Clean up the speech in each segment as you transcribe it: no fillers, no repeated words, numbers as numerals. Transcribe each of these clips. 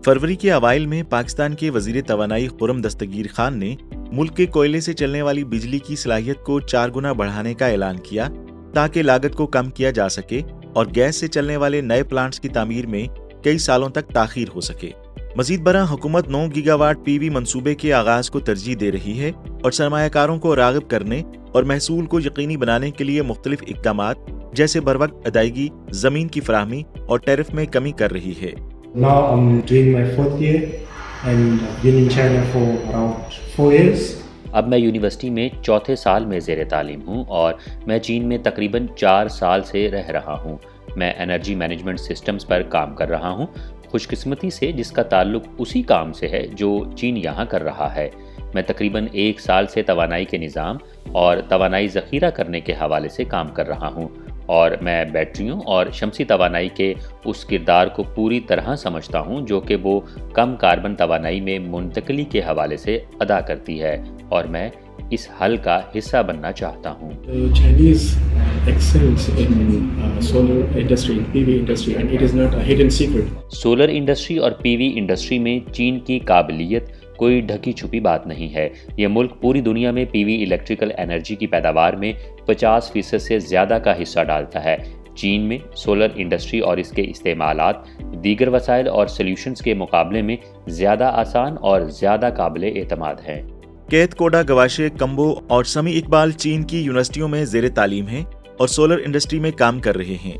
फरवरी के अवाइल में पाकिस्तान के वजीर तवानाई खुर्रम दस्तगीर खान ने मुल्क के कोयले से चलने वाली बिजली की सलाहियत को 4 गुना बढ़ाने का ऐलान किया ताकि लागत को कम किया जा सके और गैस से चलने वाले नए प्लांट्स की तामीर में कई सालों तक ताखीर हो सके। मजीद बरा हुकूमत 9 गीगावाट पीवी मंसूबे के आगाज को तरजीह दे रही है और सरमायाकारों को राग़िब करने और महसूल को यकीनी बनाने के लिए मुख्तलिफ इक़दामात जैसे बरवक्त अदायगी, ज़मीन की फराहमी और टैरिफ में कमी कर रही है। Now I'm doing my 4th year and I've been in China for around 4 years. अब मैं यूनिवर्सिटी में चौथे साल में ज़ेर तालीम हूँ और मैं चीन में तकरीबन 4 साल से रह रहा हूँ। मैं एनर्जी मैनेजमेंट सिस्टम्स पर काम कर रहा हूँ, खुशकिस्मती से जिसका ताल्लुक उसी काम से है जो चीन यहाँ कर रहा है। मैं तकरीबन 1 साल से तवानाई के निज़ाम और तवानाई ज़ख़ीरा करने के हवाले से काम कर रहा हूँ और मैं बैटरियों और शमसी तवानाई के उस किरदार को पूरी तरह समझता हूँ जो कि वो कम कार्बन तवानाई में मुंतकली के हवाले से अदा करती है और मैं इस हल का हिस्सा बनना चाहता हूँ। Chinese excels in solar industry, PV industry, and it is not a hidden secret. Solar industry और पीवी इंडस्ट्री में चीन की काबिलियत कोई ढकी छुपी बात नहीं है। ये मुल्क पूरी दुनिया में पीवी इलेक्ट्रिकल एनर्जी की पैदावार में 50% से ज़्यादा का हिस्सा डालता है। चीन में सोलर इंडस्ट्री और इसके इस्तेमालात दीगर वसाइल और सॉल्यूशंस के मुकाबले में ज़्यादा आसान और ज़्यादा काबिल एतमाद हैं। कैद कोडा गवाशे कम्बो और समी इकबाल चीन की यूनिवर्सिटियों में ज़ेर तालीम हैं और सोलर इंडस्ट्री में काम कर रहे हैं।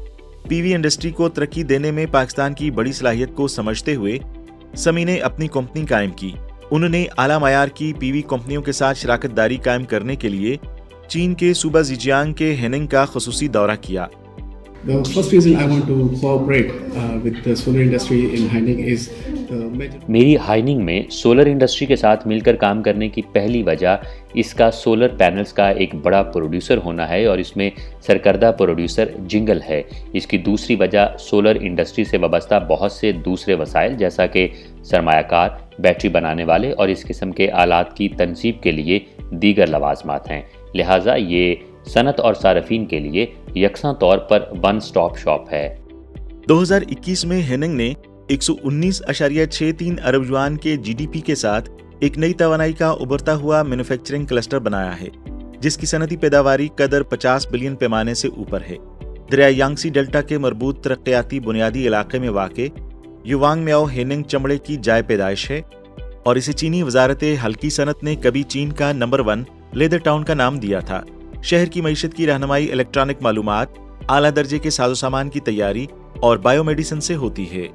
पीवी इंडस्ट्री को तरक्की देने में पाकिस्तान की बड़ी सलाहियत को समझते हुए समी ने अपनी कंपनी कायम की। उन्होंने आला मायार की पीवी कंपनियों के साथ शराकत दारी कायम करने के लिए चीन के सूबा ज़िजियांग के हेनिंग का ख़ुसूसी दौरा किया। The first reason I want to cooperate with the solar industry in Haining is मेरी हाइनिंग में सोलर इंडस्ट्री के साथ मिलकर काम करने की पहली वजह इसका सोलर पैनल्स का एक बड़ा प्रोड्यूसर होना है और इसमें सरकर्दा प्रोड्यूसर जिंगल है। इसकी दूसरी वजह सोलर इंडस्ट्री से वाबस्ता बहुत से दूसरे वसाइल जैसा कि सरमायाकार, बैटरी बनाने वाले और इस किस्म के आलात की तनसीब के लिए दीगर लवाजमात हैं। लिहाजा ये सनत और सारफीन के लिए यकसा तौर पर वन स्टॉप शॉप है। 2021 में हेनिंग ने 119.63 अरब युआन के जीडीपी के साथ एक नई तवानाई का उभरता हुआ मैन्युफैक्चरिंग क्लस्टर बनाया है जिसकी सनती पैदावारी कदर 50 बिलियन पैमाने से ऊपर है। दरिया यांगसी डेल्टा के मरबूत तरक्याती बुनियादी इलाके में वाक़े युवांग म्याओ हेनिंग चमड़े की जाय पैदाइश है और इसे चीनी वजारत हल्की सनत ने कभी चीन का नंबर 1 लेदर टाउन का नाम दिया था। शहर की मईशत की रहनुमाई इलेक्ट्रॉनिक मालूमात, आला दर्जे के साजो सामान की तैयारी और बायोमेडिसिन से होती है।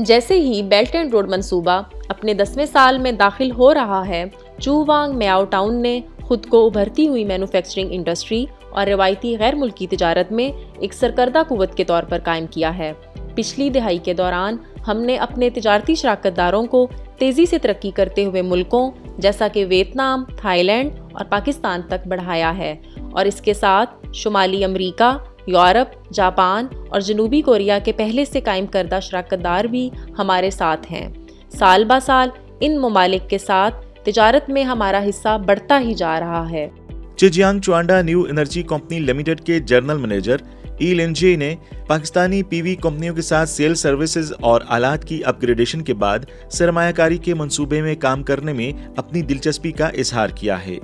जैसे ही बेल्ट एंड रोड मंसूबा अपने 10वें साल में दाखिल हो रहा है, चूवांग म्याओ टाउन ने खुद को उभरती हुई मैन्युफैक्चरिंग इंडस्ट्री और रवायती गैर मुल्की तिजारत में एक सरकर्दा कुव्वत के तौर पर कायम किया है। पिछली दिहाई के दौरान हमने अपने तिजारती शराकतदारों को तेज़ी से तरक्की करते हुए मुल्कों जैसा कि वियतनाम, थाईलैंड और पाकिस्तान तक बढ़ाया है और इसके साथ शुमाली अमरीका, यूरोप, जापान और जनूबी कोरिया के पहले से कायम करदा शराकतदार भी हमारे साथ हैं। साल बा साल इन ममालिक के साथ तिजारत में हमारा हिस्सा बढ़ता ही जा रहा है। चिजियांग चुआंडा न्यू एनर्जी कंपनी लिमिटेड के जनरल मैनेजर ई लेंजे ने पाकिस्तानी पीवी कंपनियों के साथ सेल सर्विसेज और आलात की अपग्रेडेशन के बाद सरमायाकारी के मंसूबे में काम करने में अपनी दिलचस्पी का इजहार किया है।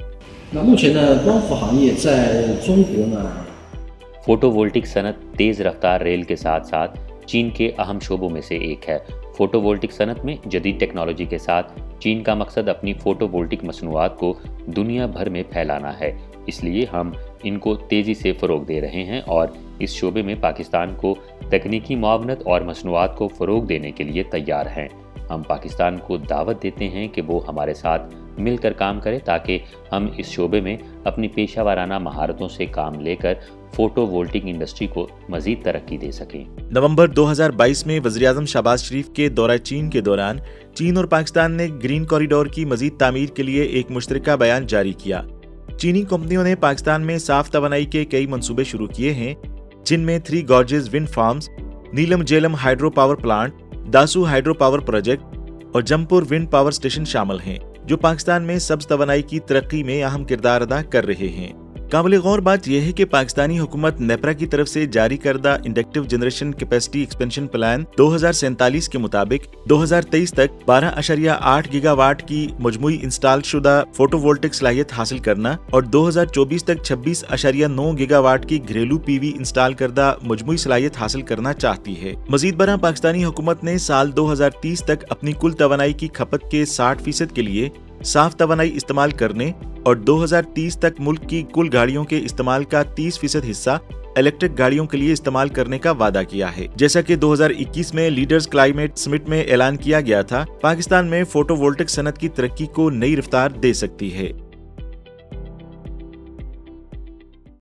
फोटोवोल्टिक सनत तेज़ रफ्तार रेल के साथ साथ चीन के अहम शोबों में से एक है। फोटोवोल्टिक सनत में जदीद टेक्नोलॉजी के साथ चीन का मकसद अपनी फोटोवोल्टिक मसनूआत को दुनिया भर में फैलाना है, इसलिए हम इनको तेज़ी से फ़रोग दे रहे हैं और इस शोबे में पाकिस्तान को तकनीकी मुआवनत और मसनूआत को फ़रोग देने के लिए तैयार हैं। हम पाकिस्तान को दावत देते हैं कि वो हमारे साथ मिलकर काम करे ताकि हम इस शोबे में अपनी पेशा वाराना महारतों से काम लेकर फोटोवोल्टिक इंडस्ट्री को मज़ीद तरक्की दे सकें। नवंबर 2022 में वज़ीर-ए-आज़म शहबाज शरीफ के दौरा चीन के दौरान चीन और पाकिस्तान ने ग्रीन कॉरिडोर की मज़ीद तामीर के लिए एक मुश्तरका बयान जारी किया। चीनी कंपनियों ने पाकिस्तान में साफ तवानाई के कई मंसूबे शुरू किए हैं, जिनमें 3 गॉर्जेस विंड फार्म्स, नीलम Jhelum hydro power plant, Dasu hydro power project और जमपुर विंड पावर स्टेशन शामिल हैं, जो पाकिस्तान में सब्ज तवानाई की तरक्की में अहम किरदार अदा कर रहे हैं। काबिल गौर बात यह है कि पाकिस्तानी हुकूमत नेपरा की तरफ से जारी करदा inductive generation capacity expansion plan 2047 के मुताबिक 2023 तक 12.8 गीगावाट की मजमूई इंस्टॉल शुदा फोटोवोल्टिक सलाहियत हासिल करना और 2024 तक 26.9 गीगावाट की घरेलू पीवी इंस्टॉल करदा मजमूई सलाहियत हासिल करना चाहती है। मजीद बरआं पाकिस्तानी हुकूमत ने साल 2030 तक अपनी कुल तवानाई की खपत के 60% के लिए साफ तवानाई इस्तेमाल करने और 2030 तक मुल्क की कुल गाड़ियों के इस्तेमाल का 30% हिस्सा इलेक्ट्रिक गाड़ियों के लिए इस्तेमाल करने का वादा किया है। जैसा कि 2021 में लीडर्स क्लाइमेट समिट में ऐलान किया गया था, पाकिस्तान में फोटोवोल्टिक सनत की तरक्की को नई रफ्तार दे सकती है।